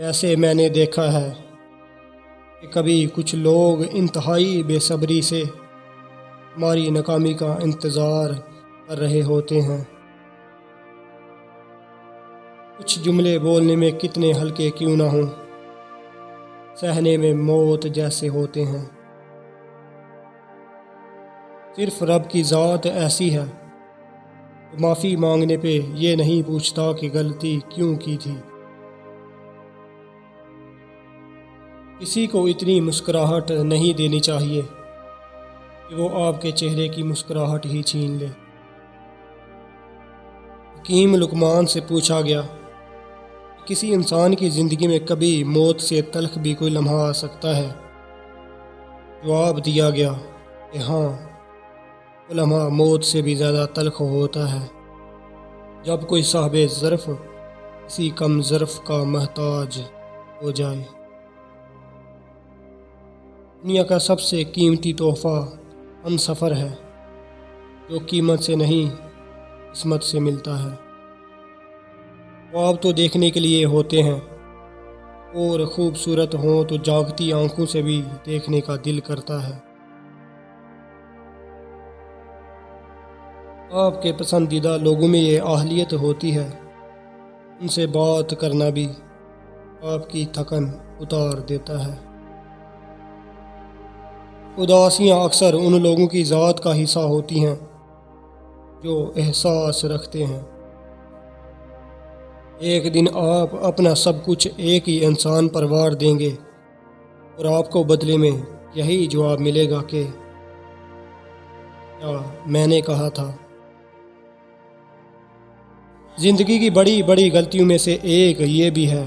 ویسے میں نے دیکھا ہے کہ کبھی کچھ لوگ انتہائی بے صبری سے ہماری ناکامی کا انتظار کر رہے ہوتے ہیں۔ کچھ جملے بولنے میں کتنے ہلکے کیوں نہ ہوں، سہنے میں موت جیسے ہوتے ہیں۔ صرف رب کی ذات ایسی ہے کہ معافی مانگنے پہ یہ نہیں پوچھتا کہ غلطی کیوں کی تھی۔ کسی کو اتنی مسکراہٹ نہیں دینی چاہیے کہ وہ آپ کے چہرے کی مسکراہٹ ہی چھین لے۔ حکیم لقمان سے پوچھا گیا کہ کسی انسان کی زندگی میں کبھی موت سے تلخ بھی کوئی لمحہ آ سکتا ہے؟ جواب دیا گیا کہ ہاں، وہ لمحہ موت سے بھی زیادہ تلخ ہوتا ہے جب کوئی صاحب ظرف کسی کم ظرف کا محتاج ہو جائے۔ دنیا کا سب سے قیمتی تحفہ ہم سفر ہے، جو قیمت سے نہیں قسمت سے ملتا ہے۔ خواب تو دیکھنے کے لیے ہوتے ہیں، اور خوبصورت ہوں تو جاگتی آنکھوں سے بھی دیکھنے کا دل کرتا ہے۔ آپ کے پسندیدہ لوگوں میں یہ اہلیت ہوتی ہے، ان سے بات کرنا بھی آپ کی تھکن اتار دیتا ہے۔ اداسیاں اکثر ان لوگوں کی ذات کا حصہ ہوتی ہیں جو احساس رکھتے ہیں۔ ایک دن آپ اپنا سب کچھ ایک ہی انسان پر وار دیں گے اور آپ کو بدلے میں یہی جواب ملے گا کہ کیا میں نے کہا تھا۔ زندگی کی بڑی بڑی غلطیوں میں سے ایک یہ بھی ہے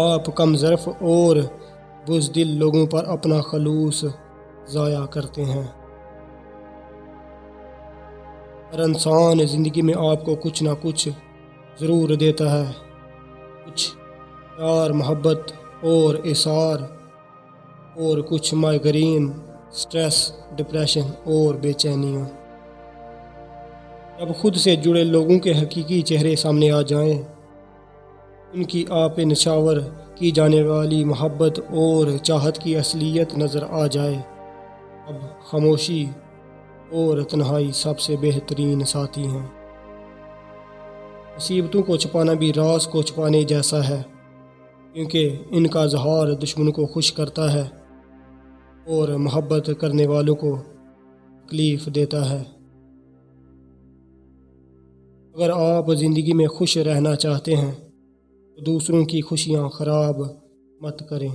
آپ کم ظرف اور بزدل لوگوں پر اپنا خلوص ضائع کرتے ہیں۔ ہر انسان زندگی میں آپ کو کچھ نہ کچھ ضرور دیتا ہے، کچھ پیار، محبت اور احسار، اور کچھ مائگرین، سٹریس، ڈپریشن اور بے چینیاں۔ جب خود سے جڑے لوگوں کے حقیقی چہرے سامنے آ جائیں، ان کی آپ پہ نچھاور کی جانے والی محبت اور چاہت کی اصلیت نظر آ جائے، اب خاموشی اور تنہائی سب سے بہترین ساتھی ہیں۔ مصیبتوں کو چھپانا بھی راز کو چھپانے جیسا ہے، کیونکہ ان کا اظہار دشمن کو خوش کرتا ہے اور محبت کرنے والوں کو تکلیف دیتا ہے۔ اگر آپ زندگی میں خوش رہنا چاہتے ہیں تو دوسروں کی خوشیاں خراب مت کریں۔